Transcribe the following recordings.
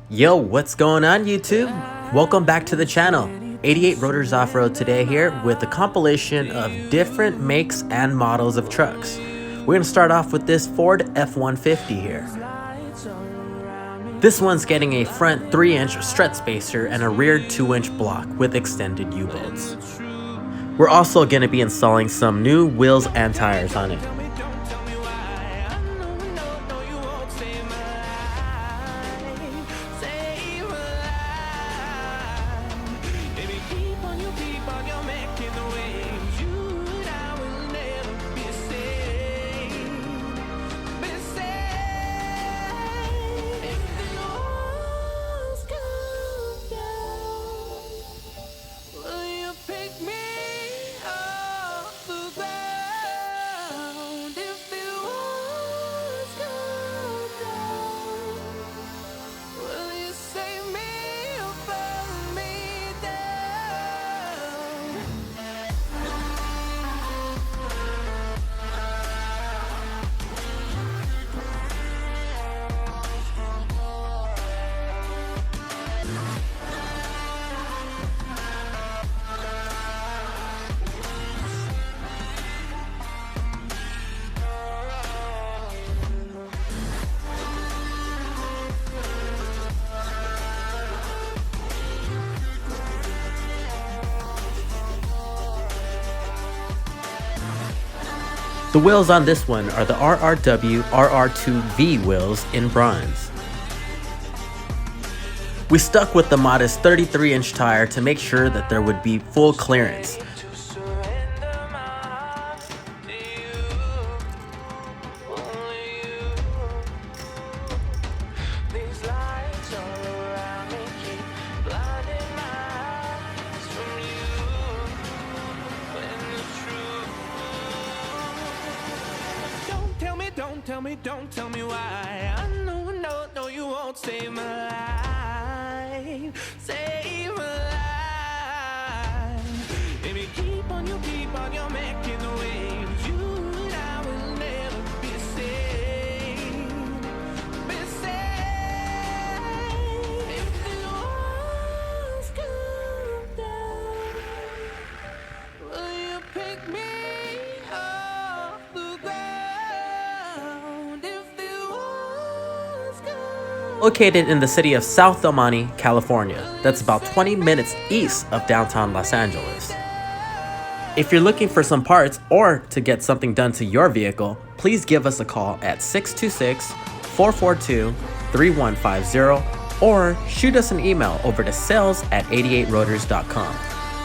Yo, what's going on YouTube? Welcome back to the channel. 88 Rotors Off-Road today here with a compilation of different makes and models of trucks. We're going to start off with this Ford F-150 here. This one's getting a front 3-inch strut spacer and a rear 2-inch block with extended U-bolts. We're also going to be installing some new wheels and tires on it. The wheels on this one are the RRW RR2V wheels in bronze. We stuck with the modest 33-inch tire to make sure that there would be full clearance. Don't tell me why. I know you won't save my life. Save my life. Baby, keep on you making the waves. You and I will never be safe. Be safe. If the walls come down, will you pick me off the ground? Located in the city of South El Monte, California. That's about 20 minutes east of downtown Los Angeles. If you're looking for some parts or to get something done to your vehicle, please give us a call at 626-442-3150 or shoot us an email over to sales@88rotors.com.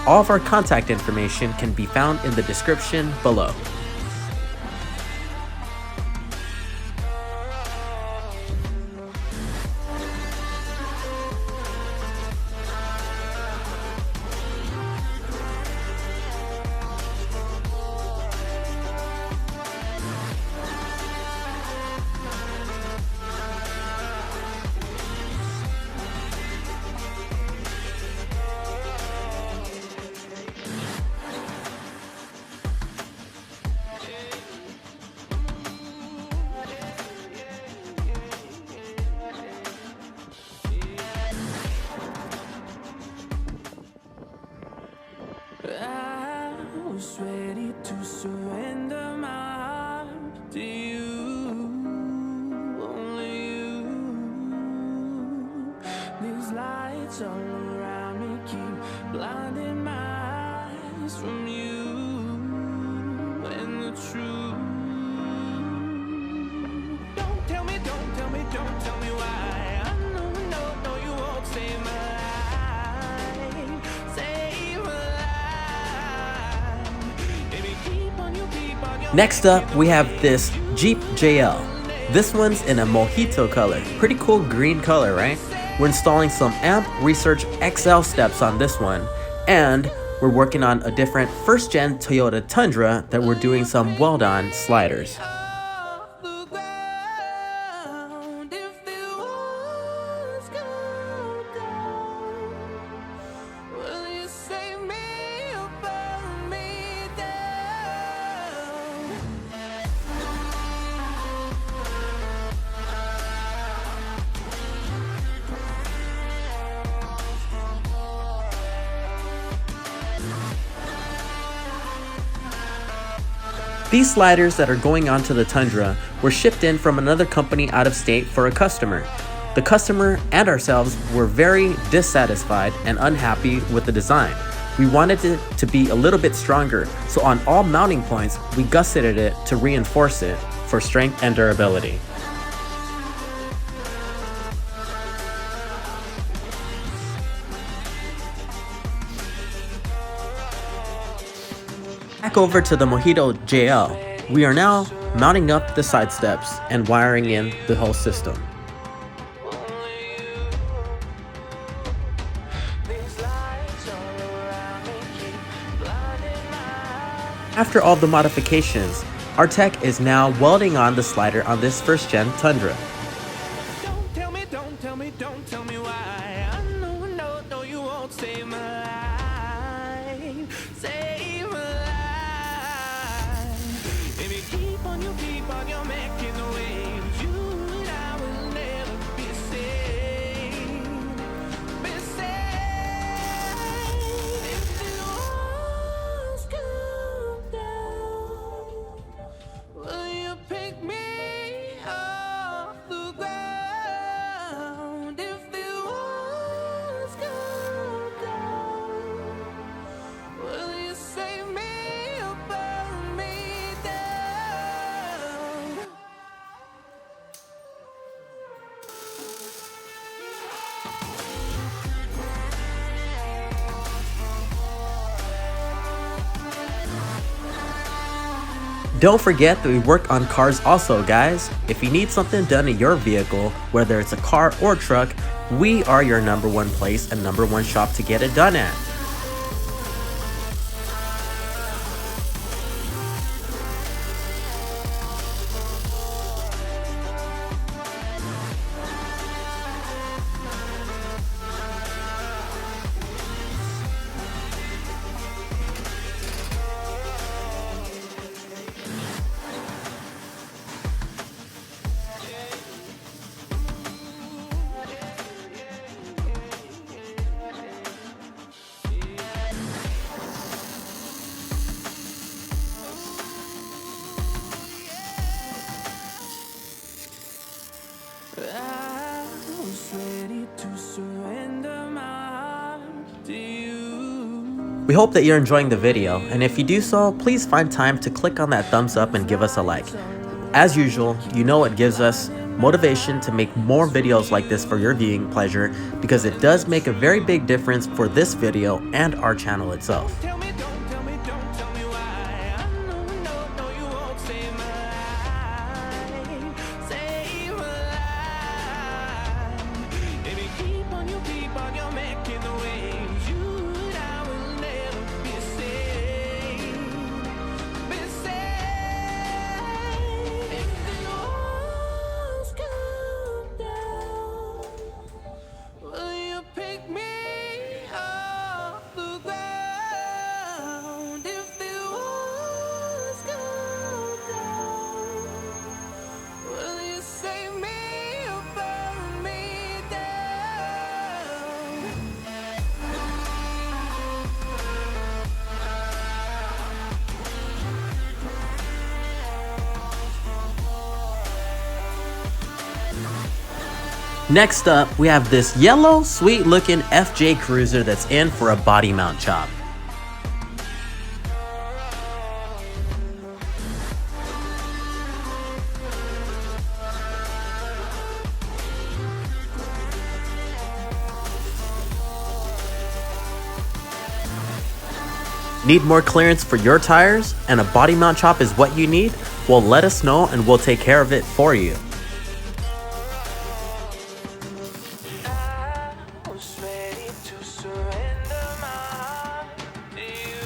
All of our contact information can be found in the description below. I was ready to surrender my heart to you, only you. These lights all around me keep blinding my eyes from you and the truth. Don't tell me why. I know you won't save my life. Save my life. Next up, we have this Jeep JL. This one's in a mojito color. Pretty cool green color, right? We're installing some AMP Research XL steps on this one, and we're working on a different first-gen Toyota Tundra that we're doing some weld-on sliders. These sliders that are going onto the Tundra were shipped in from another company out of state for a customer. The customer and ourselves were very dissatisfied and unhappy with the design. We wanted it to be a little bit stronger, so on all mounting points, we gusseted it to reinforce it for strength and durability. Back over to the Mojito JL, we are now mounting up the side steps and wiring in the whole system. After all the modifications, our tech is now welding on the slider on this first gen Tundra. Don't tell me, don't tell me, don't tell me why. I know, no, no, you won't save my life. Save my life. If you keep on, you're making the waves. You and I will never be saved. Be saved. If the walls come down, will you pick me off the ground? If the walls come down, will you save me or burn me down? Don't forget that we work on cars also, guys. If you need something done in your vehicle, whether it's a car or truck, we are your #1 place and #1 shop to get it done at. I was ready to surrender my heart to you. We hope that you're enjoying the video, and if you do so, please find time to click on that thumbs up and give us a like. As usual, you know it gives us motivation to make more videos like this for your viewing pleasure, because it does make a very big difference for this video and our channel itself. Tell me, don't tell me, don't tell me why. I know, no, no, you won't save my life. Save my life. If you keep on, you're making the waves. You and I will never be saved. Be saved. If the walls come down, will you pick me off the ground? If the walls come down, will you save me or burn me down? Next up, we have this yellow, sweet looking FJ Cruiser that's in for a body mount job. Need more clearance for your tires and a body mount chop is what you need? Well, let us know and we'll take care of it for you. I was ready to surrender my heart to you,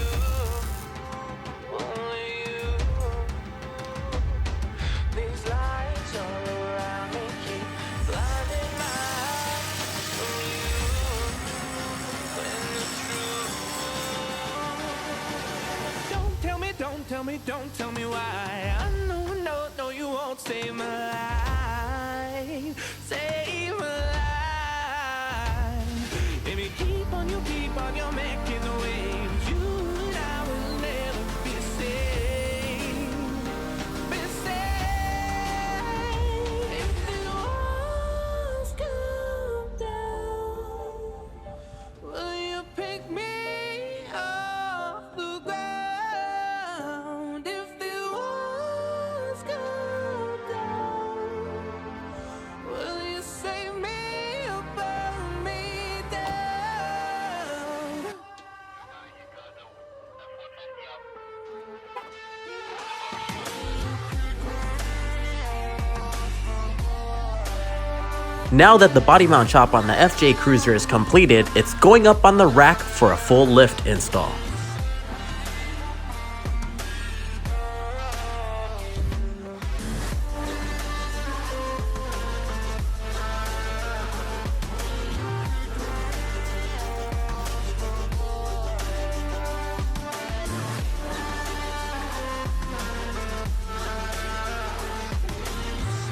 only you. These lights all around me keep blinding my eyes from you. When the truth, don't tell me, don't tell me, don't tell me why. I know, no, no, you won't save my life. Save my life. If you keep on, you're making the waves. You and I will never be saved. Now that the body mount chop on the FJ Cruiser is completed, it's going up on the rack for a full lift install.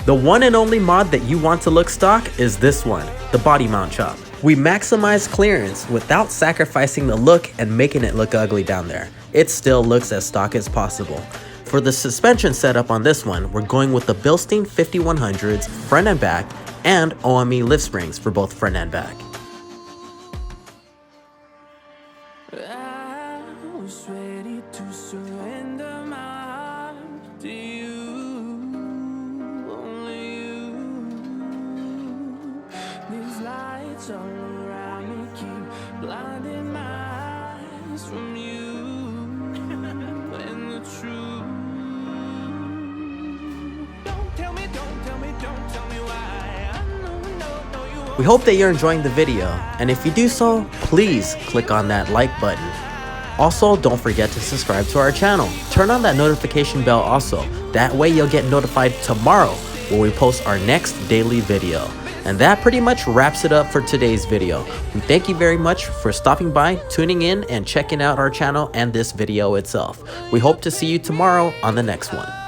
The one and only mod that you want to look stock is this one, the body mount chop. We maximize clearance without sacrificing the look and making it look ugly down there. It still looks as stock as possible. For the suspension setup on this one, we're going with the Bilstein 5100s front and back and OME lift springs for both front and back. I was ready to surrender my heart to you, only you. These lights all around me keep blinding my eyes from you and the truth. Don't tell me, don't tell me, don't tell me why. I know you won't. We hope that you're enjoying the video, and if you do so, please click on that like button. Also, don't forget to subscribe to our channel. Turn on that notification bell also. That way you'll get notified tomorrow when we post our next daily video. And that pretty much wraps it up for today's video. We thank you very much for stopping by, tuning in, and checking out our channel and this video itself. We hope to see you tomorrow on the next one.